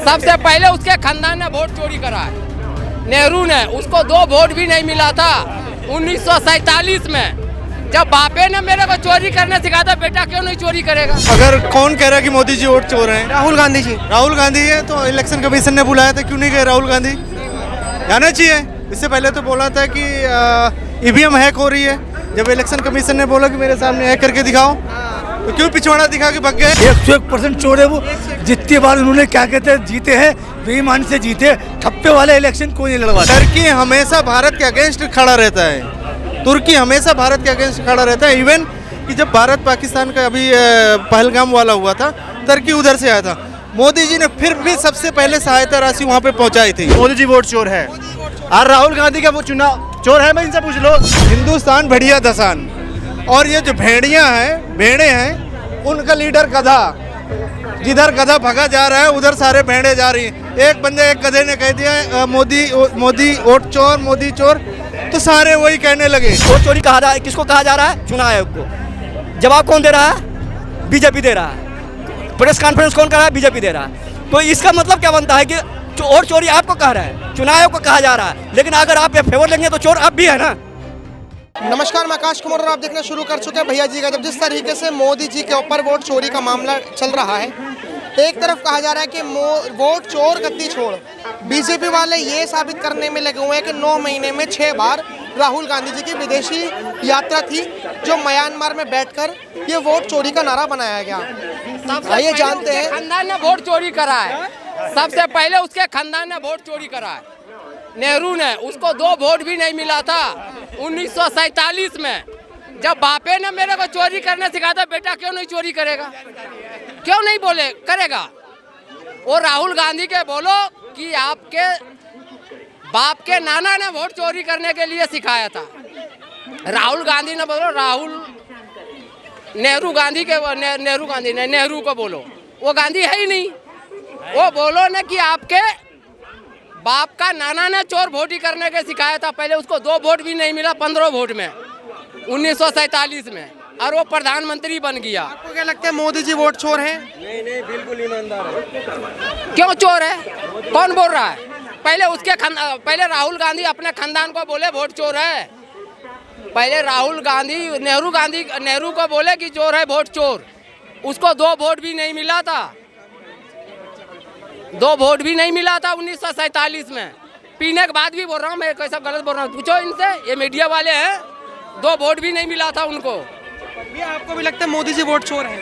सबसे पहले उसके खानदान ने वोट चोरी करा है। नेहरू ने, उसको 2 वोट भी नहीं मिला था 1947 में। जब बापे ने मेरे को चोरी करने सिखाया था, बेटा क्यों नहीं चोरी करेगा। अगर कौन कह रहा है कि मोदी जी वोट चोर हैं? राहुल गांधी जी। राहुल गांधी है तो इलेक्शन कमीशन ने बुलाया था, क्यों नहीं गए राहुल गांधी? जाना चाहिए। इससे पहले तो बोला था कि ईवीएम हैक हो रही है। जब इलेक्शन कमीशन ने बोला कि मेरे सामने हैक करके दिखाओ, तो क्यों पिछवाड़ा दिखा के भाग गए? 101% चोर है वो। जितनी बार उन्होंने क्या कहते हैं जीते हैं, बेईमान से जीते। ठप्पे वाले इलेक्शन कोई नहीं लड़वा। टर्की हमेशा भारत के अगेंस्ट खड़ा रहता है। तुर्की हमेशा भारत के अगेंस्ट खड़ा रहता है। इवन कि जब भारत पाकिस्तान का अभी पहलगाम वाला हुआ था, टर्की उधर से आया था। मोदी जी ने फिर भी सबसे पहले सहायता राशि वहाँ पे पहुँचाई थी। मोदी जी वोट चोर है और राहुल गांधी का वो चुनाव चोर है। मैं इनसे पूछ लो। हिंदुस्तान बढ़िया दसान, और ये जो भेड़िया हैं, भेड़े हैं, उनका लीडर गधा। जिधर गधा भगा जा रहा है उधर सारे भेड़े जा रही हैं। एक बंदे एक गधे ने कह दिया मोदी वोट चोर, मोदी चोर, तो सारे वही कहने लगे। वोट चोरी कहा जा रहा है, किसको कहा जा रहा है? चुनाव आयोग को। जवाब कौन दे रहा है? बीजेपी दे रहा है। प्रेस कॉन्फ्रेंस कौन कर रहा है? बीजेपी दे रहा है। तो इसका मतलब क्या बनता है कि वोट चोरी आपको कह रहा है, चुनाव आयोग को कहा जा रहा है। लेकिन अगर आप ये फेवर लेंगे तो चोर आप भी है ना। नमस्कार, मैं आकाश कुमार और आप देखना शुरू कर चुके हैं भैया जी का। जब जिस तरीके से मोदी जी के ऊपर वोट चोरी का मामला चल रहा है, एक तरफ कहा जा रहा है कि वोट चोर गद्दी छोड़। बीजेपी वाले ये साबित करने में लगे हुए हैं कि 9 महीने में 6 बार राहुल गांधी जी की विदेशी यात्रा थी, जो म्यांमार में बैठकर ये वोट चोरी का नारा बनाया गया। आइए जानते हैं। खानदान ने वोट चोरी करा है। सबसे पहले उसके खानदान ने वोट चोरी करा है। नेहरू ने, उसको 2 वोट भी नहीं मिला था 1947 में। जब बापे ने मेरे को चोरी करने सिखाया था, बेटा क्यों नहीं चोरी करेगा, क्यों नहीं बोले करेगा। और राहुल गांधी के बोलो कि आपके बाप के नाना ने वोट चोरी करने के लिए सिखाया था। राहुल गांधी ने बोलो, नेहरू को बोलो, वो गांधी है ही नहीं। वो बोलो ना कि आपके बाप का नाना ने चोर वोटी करने के सिखाया था। पहले उसको 2 वोट भी नहीं मिला 15 वोट में 1947 में, और वो प्रधानमंत्री बन गया। आपको क्या लगता है मोदी जी वोट चोर हैं? नहीं, बिल्कुल ईमानदार है। क्यों चोर है? कौन बोल रहा है? पहले राहुल गांधी अपने खानदान को बोले वोट चोर है। पहले राहुल गांधी नेहरू को बोले कि चोर है, वोट चोर। उसको 2 वोट भी नहीं मिला था, 2 वोट भी नहीं मिला था 1947 में। पीने के बाद भी बोल रहा हूँ मैं, कैसा गलत बोल रहा हूँ, पूछो इनसे, ये मीडिया वाले हैं। 2 वोट भी नहीं मिला था उनको। ये आपको भी लगता है मोदी जी वोट चोर है?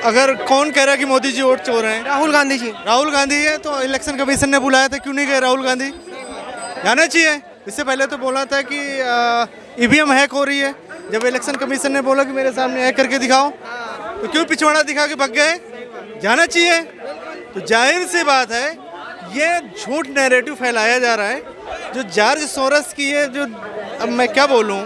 अगर कौन कह रहा है कि मोदी जी वोट चोर हैं? राहुल गांधी जी। राहुल गांधी है तो इलेक्शन कमीशन ने बुलाया था, क्यों नहीं गए राहुल गांधी? जाना चाहिए। इससे पहले तो बोला था कि ईवीएम हैक हो रही है। जब इलेक्शन कमीशन ने बोला कि मेरे सामने हैक करके दिखाओ, तो क्यों पिछवाड़ा दिखा के भाग गए? जाना चाहिए। तो जाहिर सी बात है, ये झूठ नैरेटिव फैलाया जा रहा है। जो जॉर्ज सोरस की है, जो अब मैं क्या बोलूँ,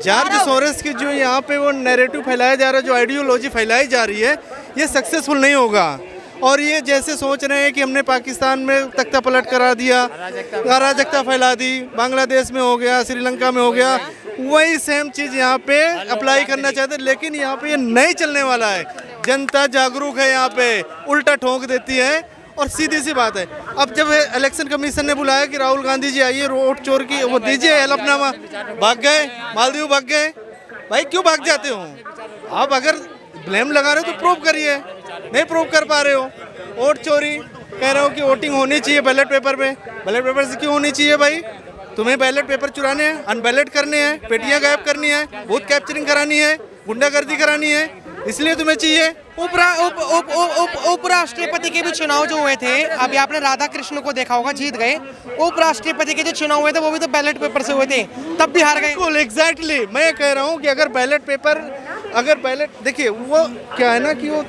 जॉर्ज सोरस की जो यहाँ पे वो नैरेटिव फैलाया जा रहा है, जो आइडियोलॉजी फैलाई जा रही है, ये सक्सेसफुल नहीं होगा। और ये जैसे सोच रहे हैं कि हमने पाकिस्तान में तख्ता पलट करा दिया, अराजकता फैला दी, बांग्लादेश में हो गया, श्रीलंका में हो गया, वही सेम चीज़ यहाँ पे अप्लाई करना चाहते हैं। लेकिन यहाँ पे ये नहीं चलने वाला है। जनता जागरूक है, यहाँ पे उल्टा ठोक देती है। और सीधी सी बात है, अब जब इलेक्शन कमीशन ने बुलाया कि राहुल गांधी जी आइए, वोट चोर की वो दीजिए हलफनामा, भाग गए, मालदीव भाग गए। भाई क्यों भाग जाते हो आप? अगर ब्लेम लगा रहे हो तो प्रूव करिए। नहीं प्रूव कर पा रहे हो, वोट चोरी कह रहे हो कि वोटिंग होनी चाहिए बैलेट पेपर पे। बैलेट पेपर से क्यों होनी चाहिए भाई? तुम्हें बैलेट पेपर चुराने हैं, अनबैलेट करने हैं, पेटियां गायब करनी है, बूथ कैप्चरिंग करानी है, गुंडागर्दी करानी है, इसलिए तुम्हें चाहिए। उपराष्ट्रपति के भी चुनाव जो हुए थे, अभी आपने राधा कृष्ण को देखा होगा, जीत गए। उपराष्ट्रपति के जो चुनाव हुए थे वो भी तो बैलेट पेपर से हुए थे, तब भी हार गए। बिल्कुल एग्जैक्टली। मैं कह रहा हूँ कि अगर बैलेट देखिए, वो क्या है ना कि वो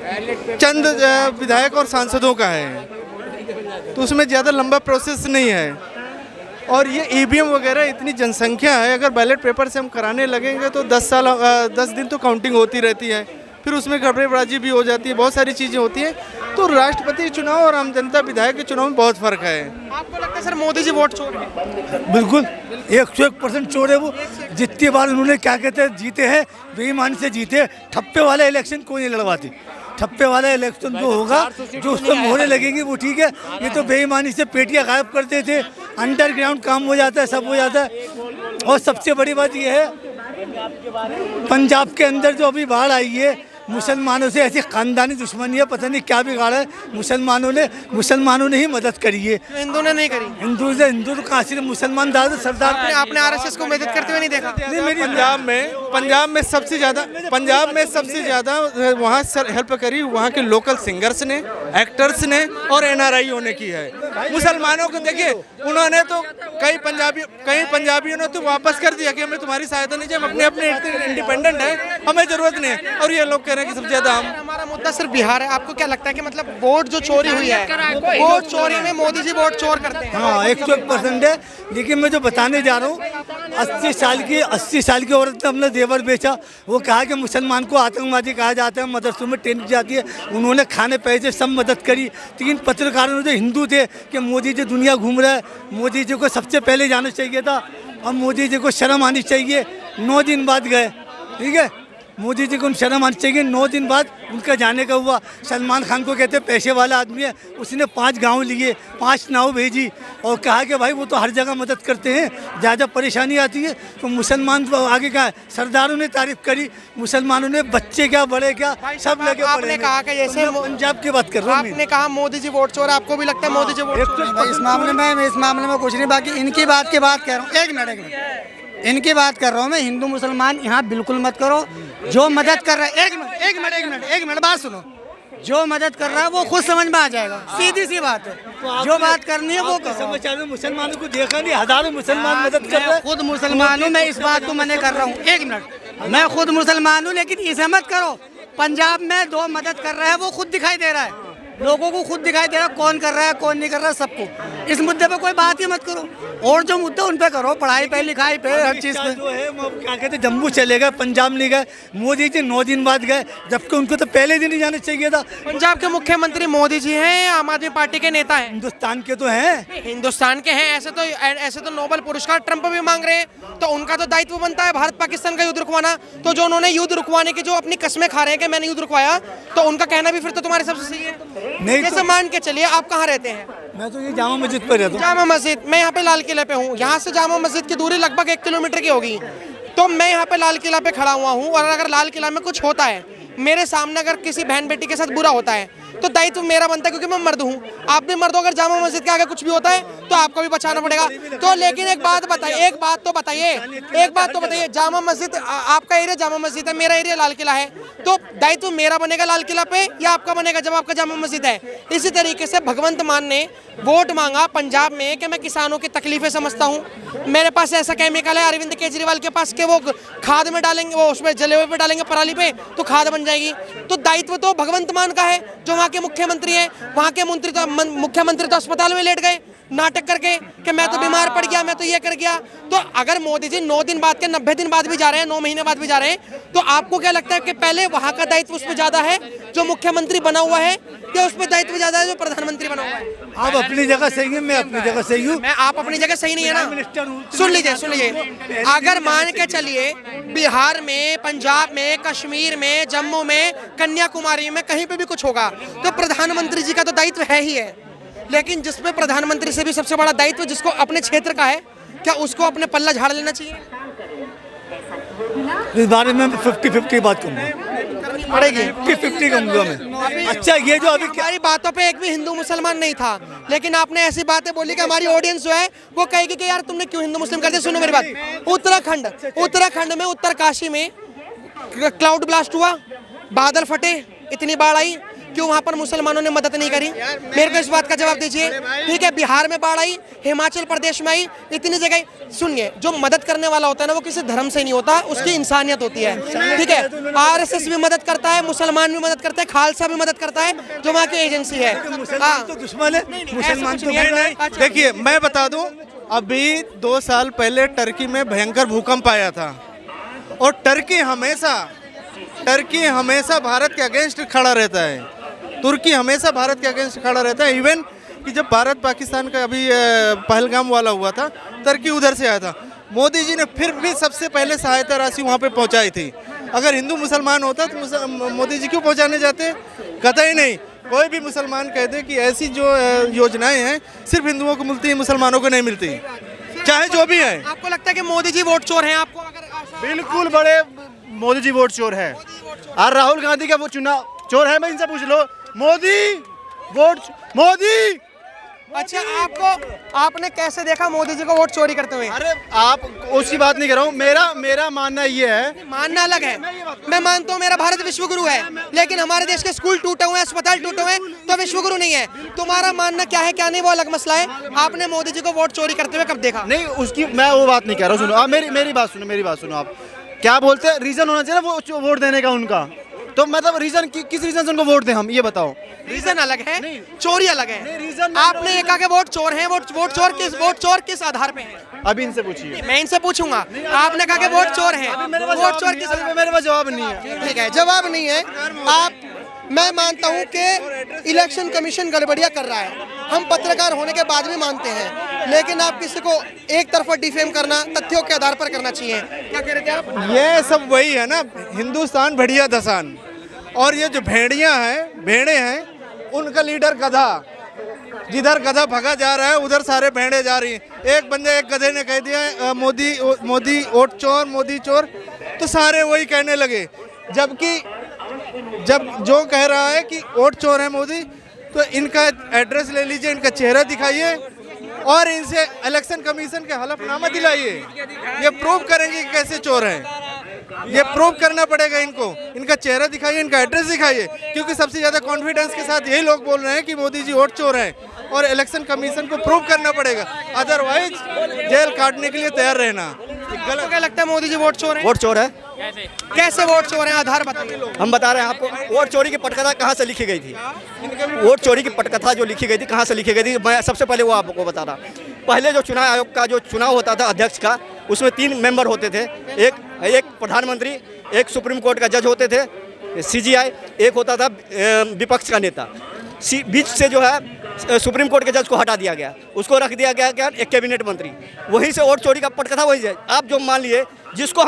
चंद विधायक और सांसदों का है, तो उसमें ज़्यादा लंबा प्रोसेस नहीं है। और ये ईवीएम वगैरह इतनी जनसंख्या है, अगर बैलेट पेपर से हम कराने लगेंगे तो 10 दिन तो काउंटिंग होती रहती है, फिर उसमें गड़बड़बाजी भी हो जाती है, बहुत सारी चीज़ें होती हैं। तो राष्ट्रपति चुनाव और आम जनता विधायक के चुनाव में बहुत फर्क है। आपको लगता है सर मोदी जी वोट चोर है? बिल्कुल 101% चोर है वो। जितनी बार उन्होंने क्या कहते हैं जीते हैं, बेईमान से जीते। ठप्पे वाले इलेक्शन कोई नहीं लड़वाती। ठप्पे वाला इलेक्शन जो होगा, जो उसमें मोहरें लगेंगी वो ठीक है। ये तो बेईमानी से पेटियां गायब करते थे, अंडरग्राउंड काम हो जाता है, सब हो जाता है। और सबसे बड़ी बात ये है, पंजाब के अंदर जो अभी बाढ़ आई है, मुसलमानों से ऐसी खानदानी दुश्मनी है, पता नहीं क्या बिगाड़ा है मुसलमानों ने ही मदद करी है। हिंदू ने नहीं करी। हिंदू तो कहाँ से, मुसलमान दादा सरदार आपने आरएसएस को मदद करते हुए नहीं देखा? पंजाब में सबसे ज़्यादा वहाँ हेल्प करी वहाँ के लोकल सिंगर्स ने, एक्टर्स ने और एनआरआईओ ने की है। मुसलमानों को देखिए, उन्होंने तो कई पंजाबियों ने तो वापस कर दिया कि हमें तुम्हारी सहायता नहीं चाहिए, हम अपने इंडिपेंडेंट हैं, हमें जरूरत नहीं है। और ये लोग कह रहे हैं कि सबसे ज़्यादा हमारा मुद्दा सिर्फ बिहार है। आपको क्या लगता है कि मतलब वोट जो चोरी हुई है, वोट चोरी में मोदी जी वोट चोर करते हैं? हाँ, 101% है। लेकिन मैं जो बताने जा रहा हूँ, 80 साल की औरत ने अपना जेवर बेचा। वो कहा कि मुसलमान को आतंकवादी कहा जाता है, मदरसों में ट्रेनिंग जाती है, उन्होंने खाने पैसे सब मदद करी। 3 पत्रकारों जो हिंदू थे कि मोदी जी दुनिया घूम रहा है, मोदी जी को सबसे पहले जाना चाहिए था और मोदी जी को शर्म आनी चाहिए। 9 दिन बाद गए, ठीक है, मोदी जी को शर्म आनी चाहिए। 9 दिन बाद उनका जाने का हुआ। सलमान खान को कहते पैसे वाला आदमी है, उसने 5 गांव लिए, 5 नाव भेजी और कहा कि भाई वो तो हर जगह मदद करते हैं, ज़्यादा परेशानी आती है तो मुसलमान तो आगे क्या है। सरदारों ने तारीफ करी, मुसलमानों ने, बच्चे क्या बड़े क्या सब लगे। आपने कहा कि जैसे पंजाब की बात कर रहा हूँ, आपने कहा मोदी जी वोट चोर, आपको भी लगता है मोदी जी वोट चोर? इस मामले में कुछ नहीं, बाकी इनकी बात की बात कह रहा हूँ। एक मिनट इनकी बात कर रहा हूँ मैं। हिंदू मुसलमान यहाँ बिल्कुल मत करो। जो मदद कर रहा है, एक मिनट बात सुनो। जो मदद कर रहा है वो खुद समझ में आ जाएगा, सीधी सी बात है। जो बात करनी है वो करो। मुसलमानों को देखा नहीं, हजारों मुसलमान मदद कर रहे हैं। खुद मुसलमान हूँ मैं, इस बात को मना कर रहा हूँ। एक मिनट, मैं खुद मुसलमान हूँ, लेकिन इसे मत करो। पंजाब में जो मदद कर रहा है वो खुद दिखाई दे रहा है, लोगों को खुद दिखाई दे रहा है कौन कर रहा है कौन नहीं कर रहा है, सबको। इस मुद्दे पे कोई बात ही मत करो, और जो मुद्दे उन पे करो, पढ़ाई पे, लिखाई पे, हर चीज़ पे। जो है वो क्या कहते, जम्मू चले गए, पंजाब नहीं गए। मोदी जी 9 दिन बाद गए, जबकि उनको तो पहले दिन ही जाना चाहिए था। पंजाब के मुख्यमंत्री मोदी जी हैं, आम आदमी पार्टी के नेता हैं, हिंदुस्तान के तो हैं, हिंदुस्तान के हैं। ऐसे तो नोबेल पुरस्कार ट्रंप भी मांग रहे हैं, तो उनका तो दायित्व बनता है भारत पाकिस्तान का युद्ध रुकवाना। तो जो उन्होंने युद्ध रुकवाने की जो अपनी कस्में खा रहे हैं कि मैंने युद्ध रुकवाया, तो उनका कहना भी फिर तो तुम्हारे सबसे सही है। नहीं जैसे मान के चलिए, आप कहाँ रहते हैं? मैं तो ये जामा मस्जिद पर रहता हूँ। जामा मस्जिद, मैं यहाँ पे लाल किले पे हूँ। यहाँ से जामा मस्जिद की दूरी लगभग 1 किलोमीटर की होगी। तो मैं यहाँ पे लाल किला पे खड़ा हुआ हूँ, और अगर लाल किला में कुछ होता है, मेरे सामने अगर किसी बहन बेटी के साथ बुरा होता है, तो दायित्व मेरा बनता है, क्योंकि मैं मर्द हूँ, आप भी मर्द हो। अगर जामा मस्जिद के आगे कुछ भी होता है तो आपको भी बचाना पड़ेगा। तो लेकिन एक बात तो बताइए, जामा मस्जिद आपका एरिया जामा मस्जिद है, मेरा एरिया लाल किला है, तो दायित्व मेरा बनेगा लाल किला पे या आपका बनेगा जब आपका जामा मस्जिद है? इसी तरीके से भगवंत मान ने वोट मांगा पंजाब में कि मैं किसानों की तकलीफें समझता हूँ, मेरे पास ऐसा केमिकल है अरविंद केजरीवाल के पास कि वो खाद में डालेंगे, वो उसमें जले हुए पे डालेंगे पराली पे, तो खाद बन जाएगी। तो दायित्व तो भगवंत मान का है, जो वहाँ के मुख्यमंत्री हैं। वहाँ के मुख्यमंत्री तो अस्पताल में लेट गए नाटक करके कि मैं तो बीमार पड़ गया, मैं तो ये कर गया। तो अगर मोदी जी 9 दिन बाद के 90 दिन बाद भी जा रहे हैं, 9 महीने बाद भी जा रहे हैं, तो आपको क्या लगता है कि पहले वहाँ का दायित्व उस पर ज्यादा है जो मुख्यमंत्री बना हुआ है, या उस पर दायित्व ज्यादा है जो प्रधानमंत्री बना हुआ है? आप अपनी जगह सही है, मैं अपनी जगह सही हूँ। आप अपनी जगह सही नहीं है ना? सुन लीजिए, अगर मान के चलिए बिहार में, पंजाब में, कश्मीर में, जम्मू में, कन्याकुमारी में, कहीं पे भी कुछ होगा तो प्रधानमंत्री जी का तो दायित्व है ही है। लेकिन जिसमें प्रधानमंत्री से भी सबसे बड़ा दायित्व जिसको अपने क्षेत्र का है, क्या उसको अपने पल्ला झाड़ लेना चाहिए? इस बारे में 50-50 बात करूँगा, पड़ेगी 50-50 कहूँगा मैं। अच्छा, ये जो अभी हमारी बातों पे एक भी हिंदू मुसलमान नहीं था, लेकिन आपने ऐसी बातें बोली कि हमारी ऑडियंस जो है वो कहेगी कि यार तुमने क्यों हिंदू मुस्लिम कर दिया। सुनो मेरी बात, उत्तराखंड में, उत्तरकाशी में क्लाउड ब्लास्ट हुआ, बादल फटे, इतनी बाढ़ आई, क्यों वहाँ पर मुसलमानों ने मदद नहीं करी? मेरे को इस बात का जवाब दीजिए। ठीक है, बिहार में बाढ़ आई, हिमाचल प्रदेश में आई, इतनी जगह। सुनिए, जो मदद करने वाला होता है ना, वो किसी धर्म से नहीं होता, उसकी इंसानियत होती है। ठीक है, आरएसएस भी मदद करता है, मुसलमान भी मदद करते हैं, खालसा भी मदद करता है, जो वहाँ की एजेंसी है। तो दुश्मन है मुसलमान तो। देखिए, मैं बता दूं, अभी 2 साल पहले टर्की में भयंकर भूकंप आया था, और टर्की हमेशा भारत के अगेंस्ट खड़ा रहता है। तुर्की हमेशा भारत के अगेंस्ट खड़ा रहता है। इवन कि जब भारत पाकिस्तान का अभी पहलगाम वाला हुआ था, तुर्की उधर से आया था। मोदी जी ने फिर भी सबसे पहले सहायता राशि वहाँ पे पहुँचाई थी। अगर हिंदू मुसलमान होता तो मोदी जी क्यों पहुँचाने जाते? कतई नहीं। कोई भी मुसलमान कह दे कि ऐसी जो योजनाएं हैं सिर्फ हिंदुओं को मिलती हैं, मुसलमानों को नहीं मिलती, चाहे जो भी है। आपको लगता है कि मोदी जी वोट चोर हैं? आपको अगर आशा बिल्कुल बड़े मोदी जी वोट चोर है। और राहुल गांधी का वो चुनाव चोर है, मैं इनसे पूछ लो। मोदी अच्छा, आपने कैसे देखा मोदी जी को वोट चोरी करते हुए? अरे आप उसकी बात नहीं कर रहा हूँ, मेरा मानना ये है। मानना अलग है, मैं मानता हूँ मेरा भारत विश्वगुरु है, लेकिन हमारे देश के स्कूल टूटे हुए हैं, अस्पताल टूटे हुए हैं, तो विश्वगुरु नहीं है। तुम्हारा मानना क्या है क्या नहीं वो अलग मसला है। आपने मोदी जी को वोट चोरी करते हुए कब देखा? नहीं, उसकी मैं वो बात नहीं कह रहा हूँ। सुनो आप मेरी बात सुनो। आप क्या बोलते हैं, रीजन होना चाहिए ना वो वोट देने का उनका। तो मतलब रीजन किस रीजन से उनको वोट दें हम, ये बताओ। रीजन अलग है, चोरी अलग है। रीजन आपने ये कहा कि वोट चोर हैं, वोट चोर किस आधार पे है? अभी इनसे पूछिए। मैं इनसे पूछूंगा। आपने कहा कि वोट चोर हैं, वोट चोर किस आधार पे? मेरे पास जवाब नहीं है। ठीक है, जवाब नहीं है। मैं मानता हूं कि इलेक्शन कमीशन गड़बड़ियां कर रहा है, हम पत्रकार होने के बाद भी मानते हैं, लेकिन आप किसी को एक तरफा डिफेम करना तथ्यों के आधार पर करना चाहिए। क्या कह रहे थे आप? ये सब वही है ना, हिंदुस्तान भेड़िया दसान। और ये जो भेड़े हैं उनका लीडर गधा, जिधर गधा भगा जा रहा है उधर सारे भेड़े जा रही हैं। एक गधे ने कह दिया मोदी वोट चोर, मोदी चोर, तो सारे वही कहने लगे। जबकि जब जो कह रहा है कि वोट चोर है मोदी, तो इनका एड्रेस ले लीजिए, इनका चेहरा दिखाइए और इनसे इलेक्शन कमीशन के हलफनामा दिलाइए। ये प्रूव करेंगे कि कैसे चोर हैं, ये प्रूव करना पड़ेगा इनको। इनका चेहरा दिखाइए, इनका एड्रेस दिखाइए, क्योंकि सबसे ज़्यादा कॉन्फिडेंस के साथ यही लोग बोल रहे हैं कि मोदी जी वोट चोर हैं, और इलेक्शन कमीशन को प्रूव करना पड़ेगा, अदरवाइज जेल काटने के लिए तैयार रहना। आपको क्या लगता है मोदी जी वोट चोर हैं? वोट चोर है। कैसे वोट चोर हैं? आधार बताइए। हम बता रहे हैं आपको, वोट चोरी की पटकथा कहाँ से लिखी गई थी। वोट चोरी की पटकथा जो लिखी गई थी, कहाँ से लिखी गई थी, मैं सबसे पहले वो आपको बता रहा। पहले जो चुनाव आयोग का जो चुनाव होता था अध्यक्ष का, उसमें 3 मेंबर होते थे। एक प्रधानमंत्री, एक सुप्रीम कोर्ट का जज होते थे CGI, एक होता था विपक्ष का नेता। बीच से जो है सुप्रीम कोर्ट के जज को हटा दिया गया, उसको रख दिया गया क्या, एक कैबिनेट मंत्री। वहीं से वोट चोरी का पटकथा वही है। आप जो मान लिए जिसको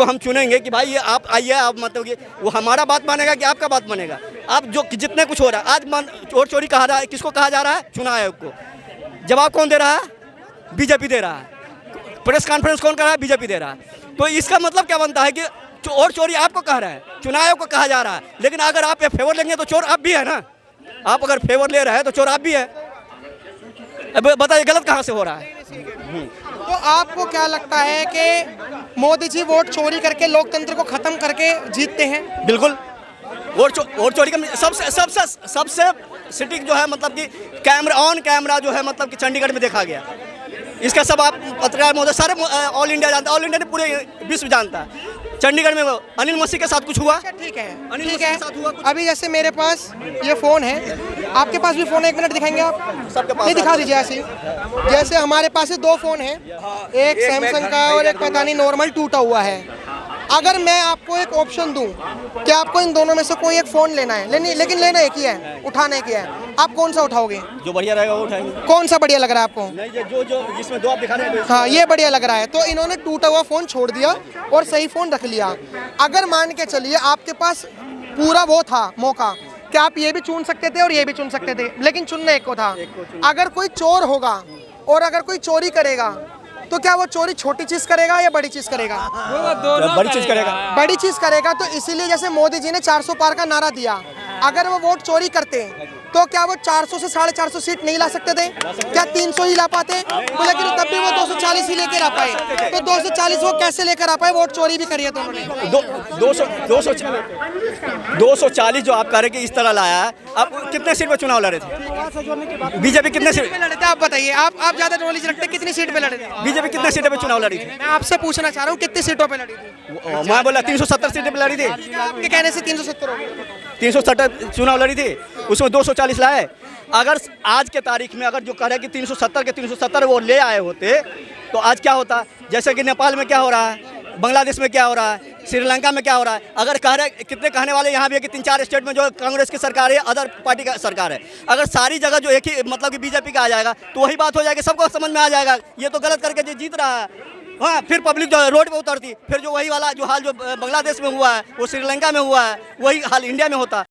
हम चुनेंगे कि भाई ये आप आइए, आप मतलब कि वो हमारा बात मानेगा कि आपका बात मानेगा। आप जो जितने कुछ हो रहा है आज वोट चोरी कहा रहा है, किसको कहा जा रहा है? चुनाव आयोग को। जवाब कौन दे रहा है? बीजेपी दे रहा है। प्रेस कॉन्फ्रेंस कौन कर रहा है? बीजेपी दे रहा है। तो इसका मतलब क्या बनता है कि वोट चोरी आपको कह रहा है, चुनाव आयोग को कहा जा रहा है। लेकिन अगर आप ये फेवर लेंगे तो चोर आप भी है ना। आप अगर फेवर ले रहे हैं तो चोर आप भी है। अब बताइए गलत कहाँ से हो रहा है? तो आपको क्या लगता है कि मोदी जी वोट चोरी करके लोकतंत्र को खत्म करके जीतते हैं? बिल्कुल। वोट चोरी का सबसे सिटी जो है मतलब कि कैमरा जो है मतलब कि चंडीगढ़ में देखा गया। इसका सब आप पत्रकार महोदय सारे ऑल इंडिया जानता है, ऑल इंडिया ने पूरे विश्व जानता है। चंडीगढ़ में अनिल मसीह के साथ कुछ हुआ। ठीक है। अभी जैसे मेरे पास ये फ़ोन है, आपके पास भी फ़ोन है, 1 मिनट दिखाएंगे आप? सबके पास नहीं, दिखा दीजिए ऐसे। जैसे हमारे पास 2 फ़ोन हैं, एक सैमसंग का और एक पता नहीं नॉर्मल टूटा हुआ है। अगर मैं आपको एक ऑप्शन दूं कि आपको इन दोनों में से कोई एक फ़ोन लेना है, लेकिन लेना एक ही है, उठाना एक ही है, आप कौन सा उठाओगे? जो बढ़िया रहेगा वो उठाएंगे। कौन सा बढ़िया लग रहा है आपको? नहीं, जो जिसमें 2 आप दिखा रहे हैं। हाँ, ये बढ़िया लग रहा है। तो इन्होंने टूटा हुआ फ़ोन छोड़ दिया और सही फ़ोन रख लिया। अगर मान के चलिए आपके पास पूरा वो था मौका कि आप ये भी चुन सकते थे और ये भी चुन सकते थे, लेकिन चुनना एक को था। अगर कोई चोर होगा और अगर कोई चोरी करेगा, तो क्या वो चोरी छोटी चीज़ करेगा या बड़ी चीज़ करेगा? बड़ी चीज़ करेगा। बड़ी चीज़ करेगा। तो इसीलिए जैसे मोदी जी ने 400 पार का नारा दिया, अगर वो वोट चोरी करते तो क्या वो 400 से 450 सीट नहीं ला सकते थे? क्या 300 ही ला पाते? तो लेकिन तब भी वो 240 ही लेकर आ पाए। तो 240 वो कैसे लेकर आ पाए? वोट चोरी भी करी है तो उन्होंने। 240 जो आप कह रहे कि इस तरह लाया है। आप कितने सीट पे चुनाव लड़े थे? बीजेपी कितने सीट पे लड़े थे? आप बताइए, आप ज्यादा नॉलेज रखते हैं, कितनी सीट पे लड़े थे? बीजेपी कितने सीटों पे चुनाव लड़ी थी? मैं आपसे पूछना चाह रहा हूँ कितनी सीटों पे लड़ी थी? मैं बोला 370 सीटें पे लड़ी थी। आपके कहने से 370 हो गए। 370 चुनाव लड़ी थी, उसमें 240 लाए। अगर आज के तारीख में अगर जो कह रहे हैं कि 370 के 370 वो ले आए होते तो आज क्या होता? जैसे कि नेपाल में क्या हो रहा है, बांग्लादेश में क्या हो रहा है, श्रीलंका में क्या हो रहा है। अगर कह रहे कितने कहने वाले यहाँ भी है कि 3-4 स्टेट में जो कांग्रेस की सरकार है, अदर पार्टी का सरकार है। अगर सारी जगह जो एक ही मतलब कि बीजेपी का आ जाएगा तो वही बात हो जाएगी, सबको समझ में आ जाएगा ये तो गलत करके जीत रहा है। हाँ, फिर पब्लिक जो रोड पे उतरती, फिर जो वही वाला जो हाल जो बांग्लादेश में हुआ है, वो श्रीलंका में हुआ है, वही हाल इंडिया में होता।